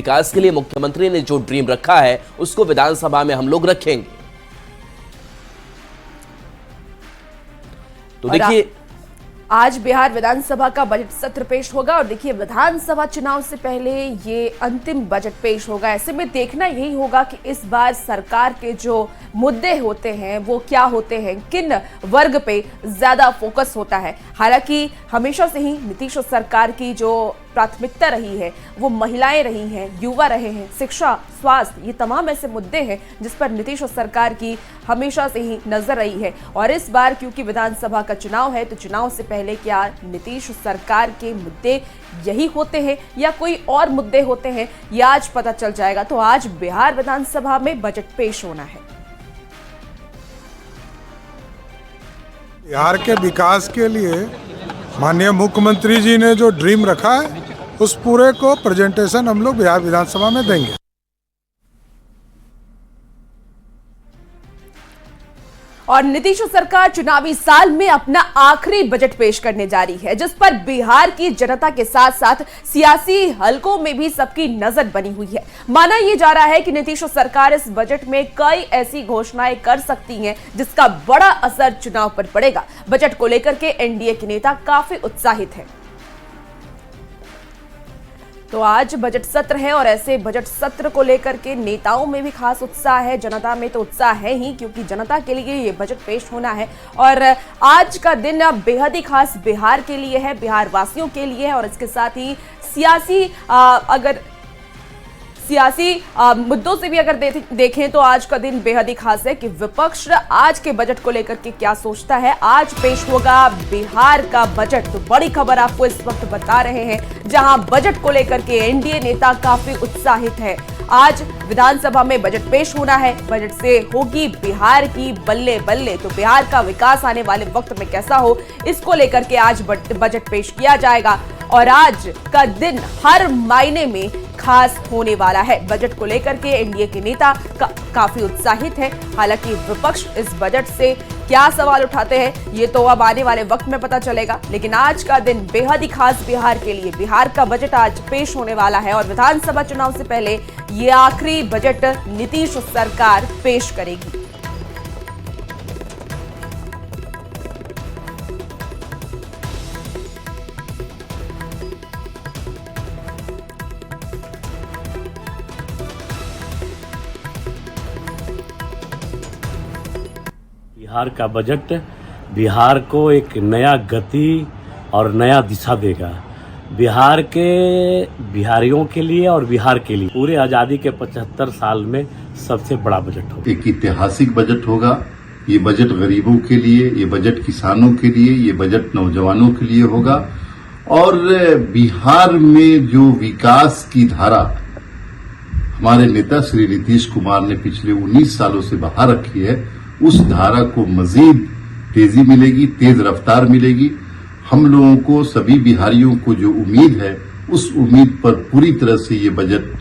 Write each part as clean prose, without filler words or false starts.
विकास के लिए मुख्यमंत्री ने जो ड्रीम रखा है उसको विधानसभा में हम लोग रखेंगे। तो देखिए, आज बिहार विधानसभा का बजट सत्र पेश होगा और देखिए विधानसभा चुनाव से पहले ये अंतिम बजट पेश होगा। ऐसे में देखना यही होगा कि इस बार सरकार के जो मुद्दे होते हैं वो क्या होते हैं, किन वर्ग पे ज्यादा फोकस होता है। हालांकि हमेशा से ही नीतीश सरकार की जो प्राथमिकता रही है वो महिलाएं रही हैं, युवा रहे हैं, शिक्षा, स्वास्थ्य, ये तमाम ऐसे मुद्दे हैं जिस पर नीतीश सरकार की हमेशा से ही नजर रही है। और इस बार क्योंकि विधानसभा का चुनाव है तो चुनाव से पहले क्या नीतीश सरकार के मुद्दे यही होते हैं या कोई और मुद्दे होते हैं, ये आज पता चल जाएगा। तो आज बिहार विधानसभा में बजट पेश होना है। बिहार के विकास के लिए माननीय मुख्यमंत्री जी ने जो ड्रीम रखा है उस पूरे को प्रेजेंटेशन हम लोग बिहार विधानसभा में देंगे। और नीतीश सरकार चुनावी साल में अपना आखिरी बजट पेश करने जा रही है जिस पर बिहार की जनता के साथ साथ सियासी हलकों में भी सबकी नजर बनी हुई है। माना यह जा रहा है कि नीतीश सरकार इस बजट में कई ऐसी घोषणाएं कर सकती हैं जिसका बड़ा असर चुनाव पर पड़ेगा। बजट को लेकर के एनडीए के नेता काफी उत्साहित हैं। तो आज बजट सत्र है और ऐसे बजट सत्र को लेकर के नेताओं में भी खास उत्साह है, जनता में तो उत्साह है ही क्योंकि जनता के लिए ये बजट पेश होना है। और आज का दिन बेहद ही खास बिहार के लिए है, बिहार वासियों के लिए है। और इसके साथ ही सियासी मुद्दों से भी अगर देखें तो आज का दिन बेहद ही खास है कि विपक्ष आज के बजट को लेकर के क्या सोचता है। आज पेश होगा बिहार का बजट। तो बड़ी खबर आपको इस वक्त बता रहे हैं जहां बजट को लेकर के एनडीए नेता काफी उत्साहित है। आज विधानसभा में बजट पेश होना है, बजट से होगी बिहार की बल्ले बल्ले। तो बिहार का विकास आने वाले वक्त में कैसा हो इसको लेकर के आज बजट पेश किया जाएगा। और आज का दिन हर मायने में खास होने वाला है। बजट को लेकर के एनडीए के नेता काफी उत्साहित है। हालांकि विपक्ष इस बजट से क्या सवाल उठाते हैं ये तो अब आने वाले वक्त में पता चलेगा, लेकिन आज का दिन बेहद ही खास बिहार के लिए। बिहार का बजट आज पेश होने वाला है और विधानसभा चुनाव से पहले ये आखिरी बजट नीतीश सरकार पेश करेगी। बिहार का बजट बिहार को एक नया गति और नया दिशा देगा। बिहार के बिहारियों के लिए और बिहार के लिए पूरे आज़ादी के 75 साल में सबसे बड़ा बजट होगा। एक ऐतिहासिक बजट होगा। ये बजट गरीबों के लिए, ये बजट किसानों के लिए, ये बजट नौजवानों के लिए होगा। और बिहार में जो विकास की धारा हमारे नेता श्री नीतीश कुमार ने पिछले 19 सालों से बढ़ा रखी है, उस धारा को मजीद तेजी मिलेगी, तेज रफ्तार मिलेगी। हम लोगों को, सभी बिहारियों को जो उम्मीद है उस उम्मीद पर पूरी तरह से ये बजट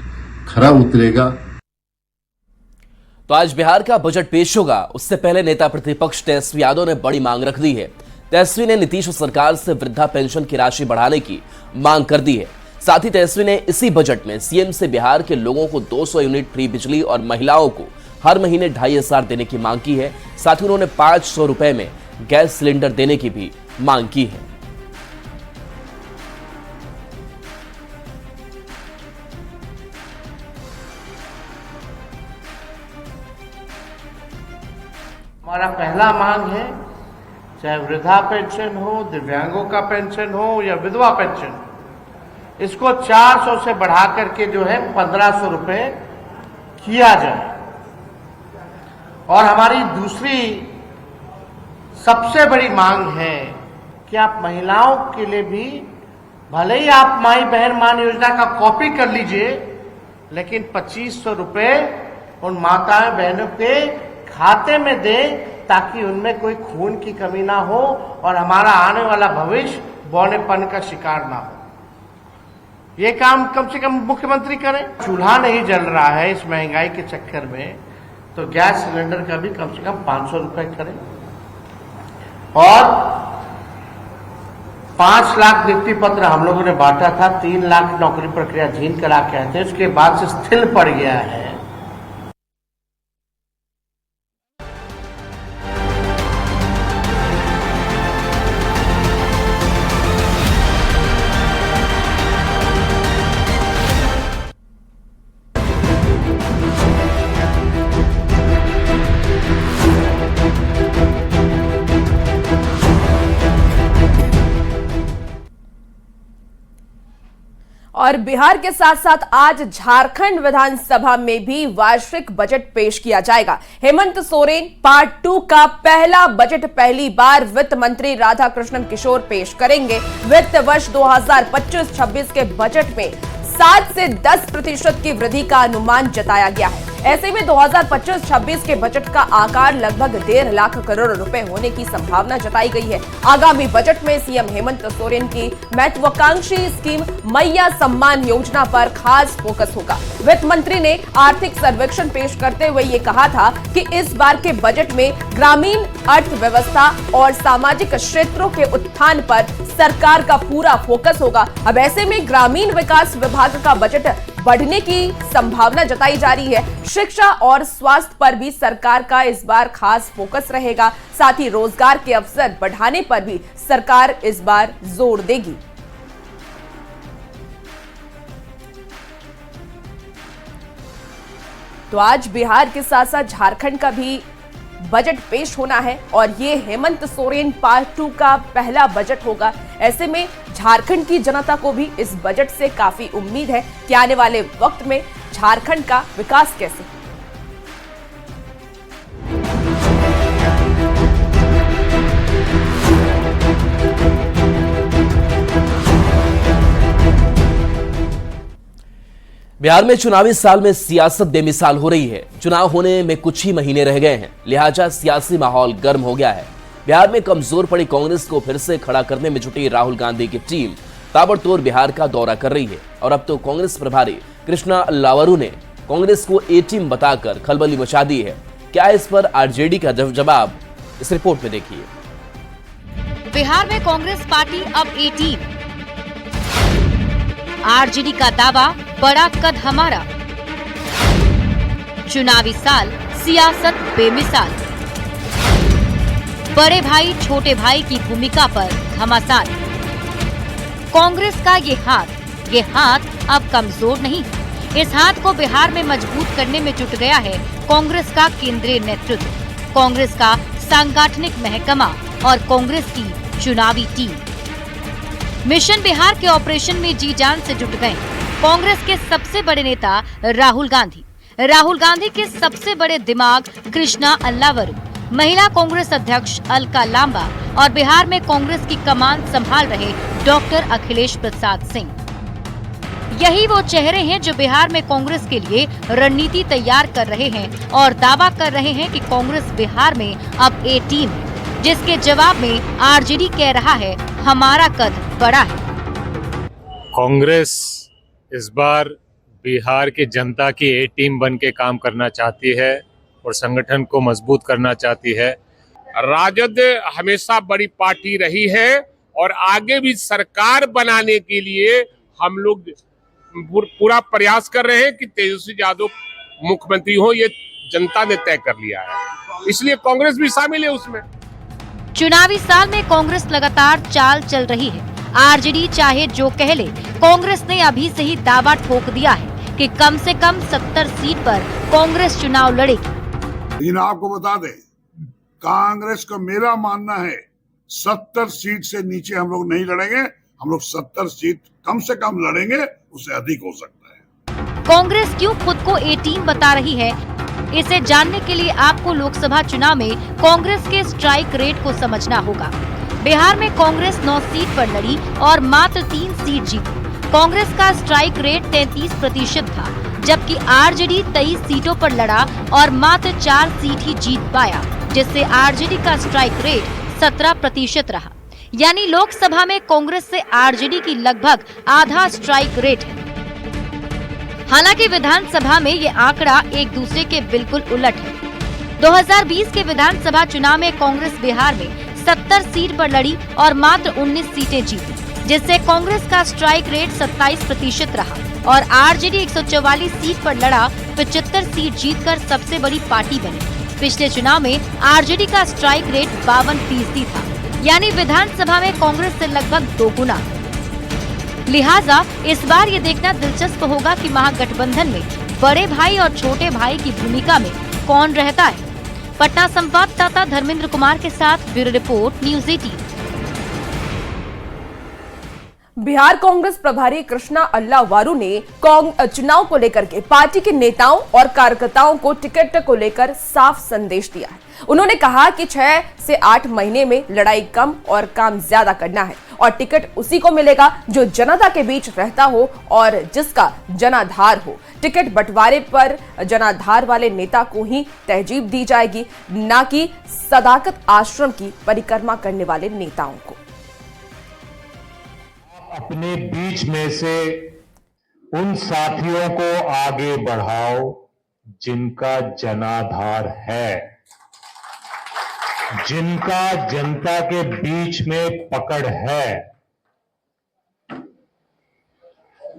खरा उतरेगा। तो आज बिहार का बजट पेश होगा। उससे पहले नेता प्रतिपक्ष तेजस्वी यादव ने बड़ी मांग रख दी है। तेजस्वी ने नीतीश सरकार से वृद्धा पेंशन की राशि बढ़ाने की मांग कर दी है। साथ ही तेजस्वी ने इसी बजट में सीएम से बिहार के लोगों को 200 यूनिट फ्री बिजली और महिलाओं को हर महीने 2500 देने की मांग की है। साथ ही उन्होंने 500 रुपए में गैस सिलेंडर देने की भी मांग की है। हमारा पहला मांग है, चाहे वृद्धा पेंशन हो, दिव्यांगों का पेंशन हो या विधवा पेंशन, इसको 400 से बढ़ा करके जो है 1500 रुपए किया जाए। और हमारी दूसरी सबसे बड़ी मांग है कि आप महिलाओं के लिए भी, भले ही आप माई बहन मान योजना का कॉपी कर लीजिए, लेकिन 2500 रुपए उन माताएं बहनों के खाते में दें ताकि उनमें कोई खून की कमी ना हो और हमारा आने वाला भविष्य बौनेपन का शिकार ना हो। ये काम कम से कम मुख्यमंत्री करें। चूल्हा नहीं जल रहा है इस महंगाई के चक्कर में, तो गैस सिलेंडर का भी कम से कम 500 रुपए करें। और 5 लाख नियुक्ति पत्र हम लोगों ने बांटा था, 3 लाख नौकरी प्रक्रिया झील करा के आए थे, उसके बाद से स्थिर पड़ गया है। और बिहार के साथ साथ आज झारखंड विधानसभा में भी वार्षिक बजट पेश किया जाएगा। हेमंत सोरेन पार्ट 2 का पहला बजट पहली बार वित्त मंत्री राधाकृष्णन किशोर पेश करेंगे। वित्त वर्ष 2025-26 के बजट में 7 से 10% की वृद्धि का अनुमान जताया गया है। ऐसे में 2025-26 के बजट का आकार लगभग 1.5 लाख करोड़ रुपए होने की संभावना जताई गई है। आगामी बजट में सीएम हेमंत सोरेन की महत्वाकांक्षी स्कीम मैया सम्मान योजना पर खास फोकस होगा। वित्त मंत्री ने आर्थिक सर्वेक्षण पेश करते हुए ये कहा था कि इस बार के बजट में ग्रामीण अर्थव्यवस्था और सामाजिक क्षेत्रों के उत्थान पर सरकार का पूरा फोकस होगा। अब ऐसे में ग्रामीण विकास विभाग का बजट बढ़ने की संभावना जताई जा रही है। शिक्षा और स्वास्थ्य पर भी सरकार का इस बार खास फोकस रहेगा। साथ ही रोजगार के अवसर बढ़ाने पर भी सरकार इस बार जोर देगी। तो आज बिहार के साथ साथ झारखंड का भी बजट पेश होना है और ये हेमंत सोरेन पार्ट 2 का पहला बजट होगा। ऐसे में झारखंड की जनता को भी इस बजट से काफी उम्मीद है कि आने वाले वक्त में झारखंड का विकास कैसे हो। बिहार में चुनावी साल में सियासत बेमिसाल हो रही है। चुनाव होने में कुछ ही महीने रह गए हैं, लिहाजा सियासी माहौल गर्म हो गया है। बिहार में कमजोर पड़ी कांग्रेस को फिर से खड़ा करने में जुटी राहुल गांधी की टीम ताबड़तोड़ बिहार का दौरा कर रही है और अब तो कांग्रेस प्रभारी कृष्णा अल्लावरू ने कांग्रेस को ए टीम बताकर खलबली मचा दी है। क्या इस पर आरजेडी का जवाब, इस रिपोर्ट में देखिए। बिहार में कांग्रेस पार्टी अब ए टीम, आरजेडी का दावा बड़ा कद हमारा, चुनावी साल सियासत बेमिसाल, बड़े भाई छोटे भाई की भूमिका पर घमासान। कांग्रेस का ये हाथ अब कमजोर नहीं, इस हाथ को बिहार में मजबूत करने में जुट गया है कांग्रेस का केंद्रीय नेतृत्व, कांग्रेस का सांगठनिक महकमा और कांग्रेस की चुनावी टीम। मिशन बिहार के ऑपरेशन में जी जान से जुट गए कांग्रेस के सबसे बड़े नेता राहुल गांधी के सबसे बड़े दिमाग कृष्णा अल्लावरू, महिला कांग्रेस अध्यक्ष अलका लांबा और बिहार में कांग्रेस की कमान संभाल रहे डॉक्टर अखिलेश प्रसाद सिंह। यही वो चेहरे हैं जो बिहार में कांग्रेस के लिए रणनीति तैयार कर रहे हैं और दावा कर रहे हैं कि कांग्रेस बिहार में अब ए टीम है, जिसके जवाब में आरजेडी कह रहा है हमारा कद बड़ा है। कांग्रेस इस बार बिहार की जनता की ए टीम बन के काम करना चाहती है और संगठन को मजबूत करना चाहती है। राजद हमेशा बड़ी पार्टी रही है और आगे भी सरकार बनाने के लिए हम लोग पूरा प्रयास कर रहे हैं कि तेजस्वी यादव मुख्यमंत्री हो, ये जनता ने तय कर लिया है, इसलिए कांग्रेस भी शामिल है उसमें। चुनावी साल में कांग्रेस लगातार चाल चल रही है। आरजेडी चाहे जो कह ले, कांग्रेस ने अभी से ही दावा ठोक दिया है कि कम से कम 70 सीट पर कांग्रेस चुनाव लड़ेगी। लेकिन आपको बता दें, कांग्रेस का मेरा मानना है 70 सीट से नीचे हम लोग नहीं लड़ेंगे। हम लोग 70 सीट कम से कम लड़ेंगे, उससे अधिक हो सकता है। कांग्रेस क्यों खुद को ए टीम बता रही है, इसे जानने के लिए आपको लोकसभा चुनाव में कांग्रेस के स्ट्राइक रेट को समझना होगा। बिहार में कांग्रेस 9 सीट पर लड़ी और मात्र 3 सीट जीती। कांग्रेस का स्ट्राइक रेट 33% था, जबकि आरजेडी 23 सीटों पर लड़ा और मात्र 4 सीट ही जीत पाया, जिससे आरजेडी का स्ट्राइक रेट 17% रहा। यानी लोकसभा में कांग्रेस से आरजेडी की लगभग आधा स्ट्राइक रेट है। हालांकि विधानसभा में ये आंकड़ा एक दूसरे के बिल्कुल उलट है। 2020 के विधानसभा चुनाव में कांग्रेस बिहार में 70 सीट पर लड़ी और मात्र 19 सीटें जीती, जिससे कांग्रेस का स्ट्राइक रेट 27% रहा और आरजेडी 144 सीट पर लड़ा 75 सीट जीतकर सबसे बड़ी पार्टी बनी। पिछले चुनाव में आरजेडी का स्ट्राइक रेट 52% था, यानी विधानसभा में कांग्रेस से लगभग 2 गुना। लिहाजा इस बार ये देखना दिलचस्प होगा कि महागठबंधन में बड़े भाई और छोटे भाई की भूमिका में कौन रहता है। पटना संवाददाता धर्मेंद्र कुमार के साथ bureau report, news 18। Bihar Congress प्रभारी कृष्णा अल्लावारू ने चुनाव को लेकर के पार्टी के नेताओं और कार्यकर्ताओं को टिकट को लेकर साफ संदेश दिया है। उन्होंने कहा कि 6 से 8 महीने में लड़ाई कम और काम ज्यादा करना है और टिकट उसी को मिलेगा जो जनता के बीच रहता हो और जिसका जनाधार हो। टिकट बंटवारे पर जनाधार वाले नेता को ही तरजीह दी जाएगी, न कि सदाकत आश्रम की परिक्रमा करने वाले नेताओं को। अपने बीच में से उन साथियों को आगे बढ़ाओ जिनका जनाधार है, जिनका जनता के बीच में पकड़ है।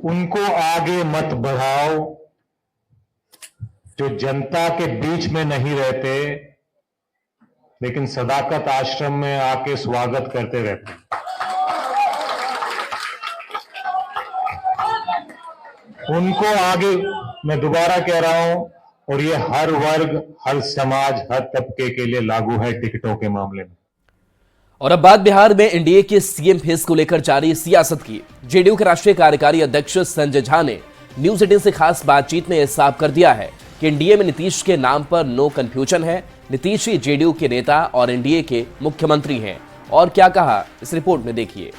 उनको आगे मत बढ़ाओ जो जनता के बीच में नहीं रहते लेकिन सदाकत आश्रम में आके स्वागत करते रहते। उनको आगे, मैं दोबारा कह रहा हूं, और ये हर वर्ग, हर समाज, हर तबके के लिए लागू है टिकटों के मामले में। और अब बात बिहार में एनडीए के सीएम फेस को लेकर जारी सियासत की। जेडीयू के राष्ट्रीय कार्यकारी अध्यक्ष संजय झा ने न्यूज़ 18 से खास बातचीत में यह साफ कर दिया है कि एनडीए में नीतीश के नाम पर नो कंफ्यूजन है। नीतीश ही जेडीयू के नेता और एनडीए के मुख्यमंत्री हैं। और क्या कहा, इस रिपोर्ट में देखिए।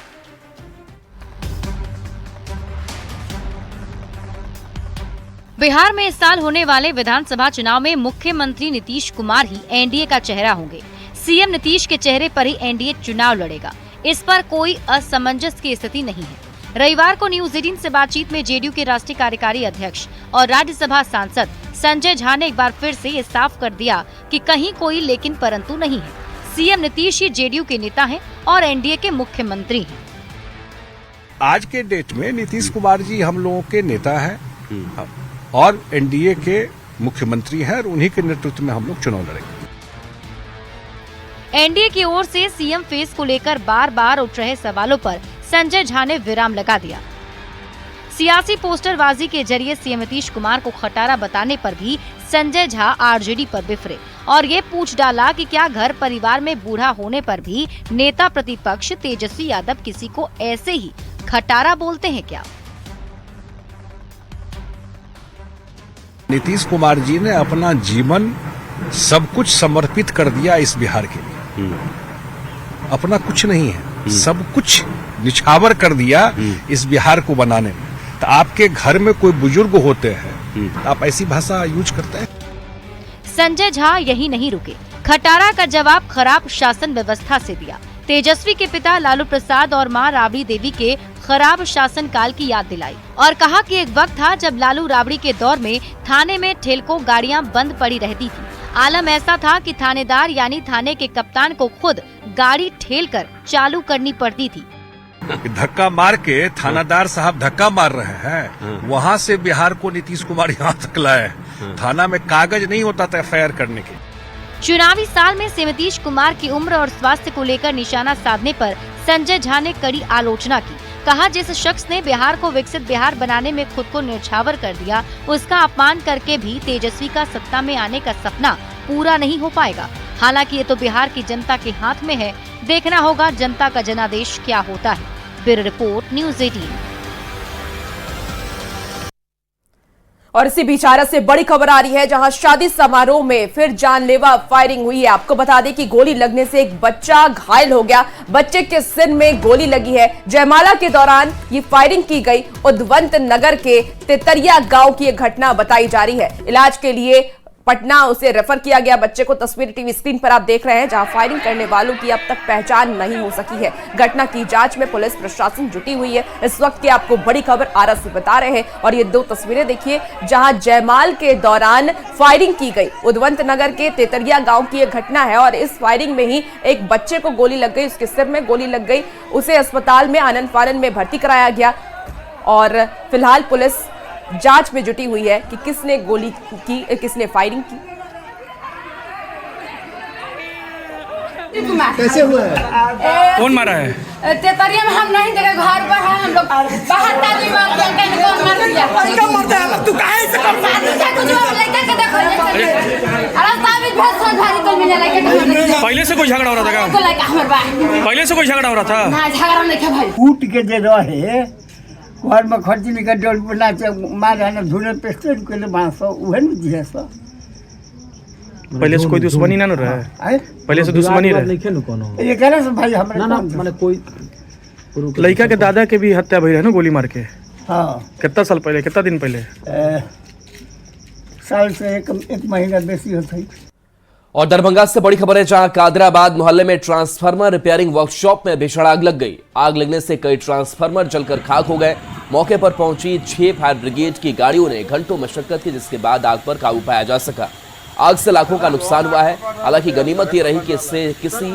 बिहार में इस साल होने वाले विधानसभा चुनाव में मुख्यमंत्री नीतीश कुमार ही एनडीए का चेहरा होंगे। सीएम नीतीश के चेहरे पर ही एनडीए चुनाव लड़ेगा, इस पर कोई असमंजस की स्थिति नहीं है। रविवार को न्यूज़ 18 से बातचीत में जेडीयू के राष्ट्रीय कार्यकारी अध्यक्ष और राज्यसभा सांसद संजय झा ने एक बार फिर से ये साफ कर दिया कि कहीं कोई लेकिन परंतु नहीं है। सीएम नीतीश ही जेडीयू के नेता हैं और एनडीए के मुख्यमंत्री हैं। आज के डेट में नीतीश कुमार जी हम लोगों के नेता हैं और एनडीए के मुख्यमंत्री हैं और उन्हीं के नेतृत्व में हम लोग चुनाव लड़ेंगे। एनडीए की ओर से सीएम फेस को लेकर बार बार उठ रहे सवालों पर संजय झा ने विराम लगा दिया। सियासी पोस्टरबाजी के जरिए सीएम नीतीश कुमार को खटारा बताने पर भी संजय झा आरजेडी पर बिफरे और ये पूछ डाला कि क्या घर परिवार में बूढ़ा होने पर भी नेता प्रतिपक्ष तेजस्वी यादव किसी को ऐसे ही खटारा बोलते हैं क्या? नीतीश कुमार जी ने अपना जीवन सब कुछ समर्पित कर दिया इस बिहार के लिए। अपना कुछ नहीं है, सब कुछ निछावर कर दिया इस बिहार को बनाने में। तो आपके घर में कोई बुजुर्ग होते हैं, आप ऐसी भाषा यूज करते हैं। संजय झा यही नहीं रुके, खटारा का जवाब खराब शासन व्यवस्था से दिया। तेजस्वी के पिता लालू प्रसाद और मां राबड़ी देवी के खराब शासन काल की याद दिलाई और कहा कि एक वक्त था जब लालू राबड़ी के दौर में थाने में ठेलकों गाड़ियां बंद पड़ी रहती थी। आलम ऐसा था कि थानेदार यानी थाने के कप्तान को खुद गाड़ी ठेल कर चालू करनी पड़ती थी। धक्का मार के थानादार साहब धक्का मार रहे हैं, वहाँ से बिहार को नीतीश कुमार यहाँ तक लाए। थाना में कागज नहीं होता था एफआईआर करने के। चुनावी साल में नीतीश कुमार की उम्र और स्वास्थ्य को लेकर निशाना साधने पर संजय झा ने कड़ी आलोचना की। कहा जिस शख्स ने बिहार को विकसित बिहार बनाने में खुद को न्यौछावर कर दिया, उसका अपमान करके भी तेजस्वी का सत्ता में आने का सपना पूरा नहीं हो पाएगा। हालांकि ये तो बिहार की जनता के हाथ में है, देखना होगा जनता का जनादेश क्या होता है। Bureau report, news 18। और इसी बिचारा से बड़ी खबर आ रही है, जहां शादी समारोह में फिर जानलेवा फायरिंग हुई है। आपको बता दें कि गोली लगने से एक बच्चा घायल हो गया। बच्चे के सिर में गोली लगी है। जयमाला के दौरान ये फायरिंग की गई। उद्वंत नगर के तितरिया गांव की यह घटना बताई जा रही है। इलाज के लिए पटना उसे रेफर किया गया। बच्चे को तस्वीर टीवी स्क्रीन पर आप देख रहे हैं, जहां फायरिंग करने वालों की अब तक पहचान नहीं हो सकी है। घटना की जांच में पुलिस प्रशासन जुटी हुई है। इस वक्त की आपको बड़ी खबर आरा से बता रहे हैं और ये 2 तस्वीरें देखिए जहां जयमाल के दौरान फायरिंग की गई। उद्वंत नगर के तेतरिया गांव की यह घटना है और इस फायरिंग में ही एक बच्चे को गोली लग गई, उसके सिर में गोली लग गई, उसे अस्पताल में आनन फानन में भर्ती कराया गया और फिलहाल पुलिस जांच में जुटी हुई है कि किसने गोली की, किसने फायरिंग की। कैसे हुआ है? कौन मारा है? तेतरिया में हम नहीं देखे, घर पर है हम लोग, बाहर ताली मार के कौन मार दिया? क्या मरता है तू? काहे से कर कुछ लेकर के देखो, रास्ता में बहुत सारी भारी कल मिले लेके। पहले से कोई झगड़ा हो रहा था को लेके हमर बा पहले से कोई झगड़ा हो रहा था? ना झगड़ा नहीं के भाई। कूट के दे रहे घर में खर्ची निकल डोल बना के मार है ना धुने पेस्टेड के लिए बांसो उहे न दिए सो। पहले से कोई दुश्मनी ना रहा है? पहले से दुश्मनी रहे नहीं खेनु कोनो। ये कहना से भाई हमरा ना माने कोई लड़का के दादा के भी हत्या भई है ना गोली मार के। हां कितना साल पहले, कितना दिन पहले? साल से एक महीना बेसी होत है। और दरभंगा से बड़ी खबर है, जहां कादराबाद मोहल्ले में ट्रांसफार्मर रिपेयरिंग वर्कशॉप में भीषण आग लग गई। आग लगने से कई ट्रांसफार्मर जलकर खाक हो गए। मौके पर पहुंची 6 फायर ब्रिगेड की गाड़ियों ने घंटों मशक्कत की, जिसके बाद आग पर काबू पाया जा सका। आग से लाखों का नुकसान हुआ है। हालांकि गनीमत ये रही कि इससे किसी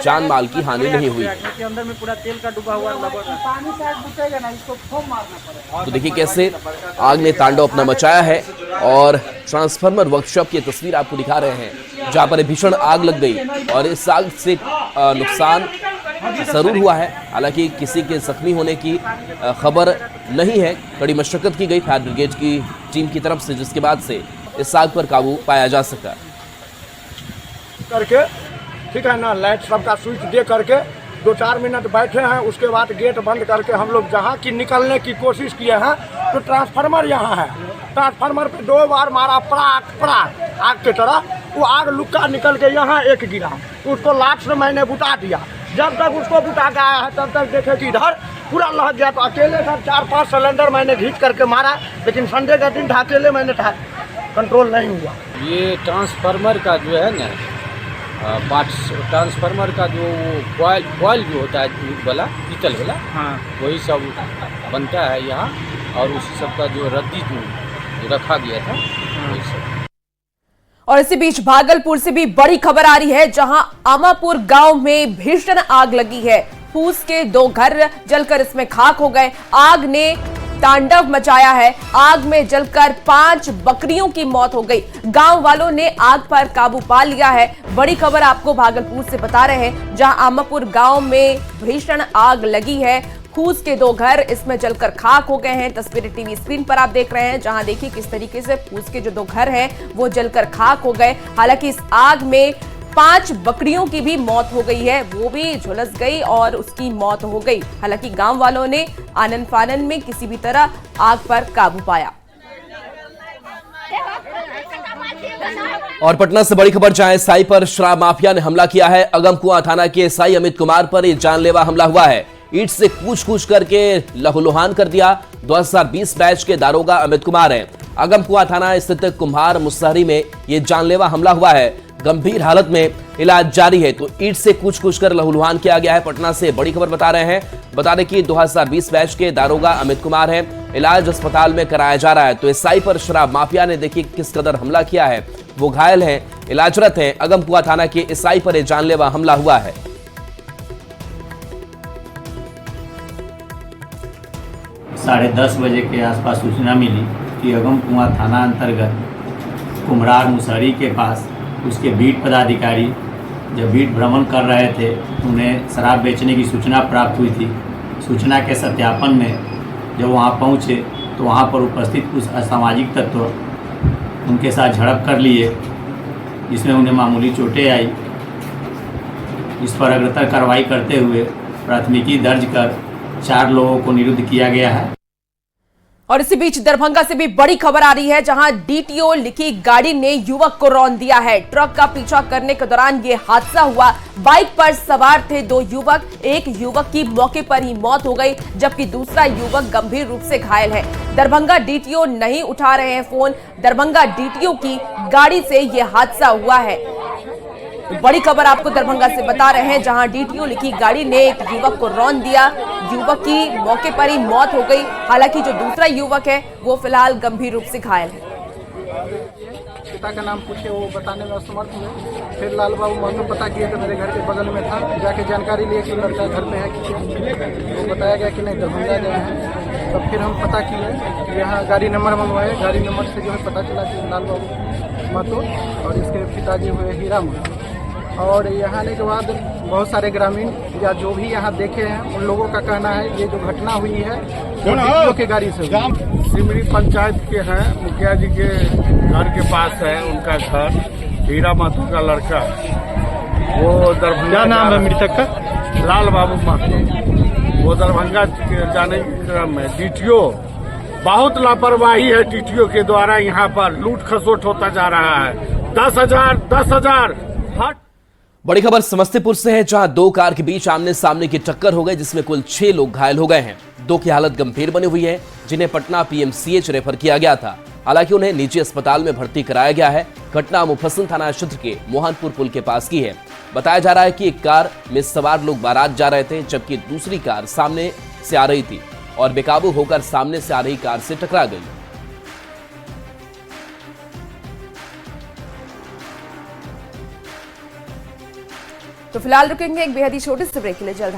जान माल की हानि नहीं हुई। अंदर में पूरा तेल का डूबा हुआ पानी से घुसेगा ना, इसको फोम मारना पड़ेगा। तो देखिए कैसे आग ने तांडव अपना मचाया है और ट्रांसफार्मर वर्कशॉप की तस्वीर आपको दिखा रहे हैं, जहां पर भीषण आग लग गई और इस आग से नुकसान जरूर हुआ है। हालांकि किसी के जख्मी होने की खबर नहीं है। कड़ी मशक्कत की गई फायर ब्रिगेड की टीम की तरफ से, जिसके बाद से इस आग पर काबू पाया जा सका। करके ठीक है ना, लाइट सबका स्विच दे करके 2-4 मिनट बैठे हैं। उसके बाद गेट बंद करके हम लोग जहाँ की निकलने की कोशिश किए हैं तो ट्रांसफार्मर यहाँ है, ट्रांसफार्मर पे 2 बार मारा पड़ाक पड़ाक आग की तरह। वो आग लुक्का निकल के यहाँ एक गिरा, उसको लाट से मैंने बुता दिया। जब तक उसको बुता के आया है तब तक देखे कि इधर पूरा लग गया। तो अकेले सर 4-5 सिलेंडर मैंने घींच करके मारा, लेकिन संडे का दिन था, अकेले मैंने था, कंट्रोल नहीं हुआ। ये ट्रांसफार्मर का जो है ना पार्ट्स, ट्रांसफार्मर का जो कॉइल जो होता है दूध वाला, पीतल वाला, हाँ, वही सब बनता है यहाँ। और उसी सब का जो रद्दी जो रखा गया था वही सब। और इसी बीच भागलपुर से भी बड़ी खबर आ रही है, जहां आमापुर गांव में भीषण आग लगी है। फूस के 2 घर जलकर इसमें खाक हो गए। आग ने तांडव मचाया है। आग में जलकर 5 बकरियों की मौत हो गई। गांव वालों ने आग पर काबू पा लिया है। बड़ी खबर आपको भागलपुर से बता रहे हैं, जहां आमापुर गांव में भीषण आग लगी है। फूस के 2 घर इसमें जलकर खाक हो गए हैं। तस्वीरें टीवी स्क्रीन पर आप देख रहे हैं, जहां देखिए किस तरीके से फूस के जो 2 घर हैं वो जलकर खाक हो गए। हालांकि इस आग में 5 बकरियों की भी मौत हो गई है, वो भी झुलस गई और उसकी मौत हो गई। हालांकि गांव वालों ने आनन फानन में किसी भी तरह आग पर काबू पाया। और पटना से बड़ी खबर, जहां एसआई पर शराब माफिया ने हमला किया है। अगमकुआं थाना के एसआई अमित कुमार पर यह जानलेवा हमला हुआ है। ईंट से कूच करके लहूलुहान कर दिया। 2020 बैच के दारोगा अमित कुमार हैं। अगमकुआं थाना स्थित कुम्हार मुसहरी में यह जानलेवा हमला हुआ है। गंभीर हालत में इलाज जारी है। तो ईंट से कूच कर लहूलुहान किया गया है। पटना से बड़ी खबर बता रहे हैं, बता दें कि 2020 बैच के दारोगा अमित कुमार हैं। इलाज अस्पताल में कराया जा रहा है। तो एसआई पर शराब माफिया ने देखिए किस कदर हमला किया है। वो घायल हैं, इलाजरत हैं। अगमकुआं थाना के एसआई पर यह जानलेवा हमला हुआ है। 10:30 बजे के आसपास सूचना मिली कि अगमकुआं थाना अंतर्गत कुम्हार मुसहरी के पास उसके बीट पदाधिकारी जब बीट भ्रमण कर रहे थे, उन्हें शराब बेचने की सूचना प्राप्त हुई थी। सूचना के सत्यापन में जब वहां पहुंचे तो वहां पर उपस्थित कुछ असामाजिक तत्व उनके साथ झड़प कर लिए, जिसमें उन्हें मामूली चोटें आई। इस पर अग्रतर कार्रवाई करते हुए प्राथमिकी दर्ज कर 4 लोगों को निरुद्ध किया गया है। और इसी बीच दरभंगा से भी बड़ी खबर आ रही है, जहां डीटीओ लिखी गाड़ी ने युवक को रौंद दिया है। ट्रक का पीछा करने के दौरान ये हादसा हुआ। बाइक पर सवार थे 2 युवक। एक युवक की मौके पर ही मौत हो गई, जबकि दूसरा युवक गंभीर रूप से घायल है। दरभंगा डीटीओ नहीं उठा रहे हैं फोन। दरभंगा डीटीओ की गाड़ी से ये हादसा हुआ है। बड़ी खबर आपको दरभंगा से बता रहे हैं, जहां डीटीओ लिखी गाड़ी ने एक युवक को रौंद दिया। युवक की मौके पर ही मौत हो गई। हालांकि जो दूसरा युवक है वो फिलहाल गंभीर रूप से घायल है। पिता का नाम पूछे, वो बताने में असमर्थ हुए। फिर लाल बाबू महतो पता किए तो मेरे घर के बगल में था। जाके जानकारी लिए कि लड़का घर में है कि वो बताया गया कि नहीं दरभंगा गए हैं। तब फिर हम पता किए, यहाँ गाड़ी नंबर मंगवाए। गाड़ी नंबर से जो है पता चला कि लाल बाबू महतो और इसके पिताजी हुए हीरा महतो। और यहाँ आने के बाद बहुत सारे ग्रामीण या जो भी यहाँ देखे हैं उन लोगों का कहना है ये जो घटना हुई है वो डीटीओ की गाड़ी से हुई। सिमरी पंचायत के हैं, मुखिया जी के घर के पास है उनका घर। हीरा महतो का लड़का, वो दरभंगा। क्या नाम है मृतक का? लाल बाबू महतो। वो दरभंगा जाने के क्रम में डीटीओ, बहुत लापरवाही है डीटीओ के द्वारा। यहाँ पर लूट खसोट होता जा रहा है। 10,000 हट। बड़ी खबर समस्तीपुर से है, जहां 2 कार के बीच आमने सामने की टक्कर हो गई, जिसमें कुल 6 लोग घायल हो गए हैं। 2 की हालत गंभीर बनी हुई है, जिन्हें पटना पीएमसीएच रेफर किया गया था। हालांकि उन्हें निजी अस्पताल में भर्ती कराया गया है। घटना मुफस्सिल थाना क्षेत्र के मोहनपुर पुल के पास की है। बताया जा रहा है कि एक कार में सवार लोग बारात जा रहे थे, जबकि दूसरी कार सामने से आ रही थी और बेकाबू होकर सामने से आ रही कार से टकरा गई। तो फिलहाल रुकेंगे एक बेहद ही छोटे से ब्रेक के लिए। जल्द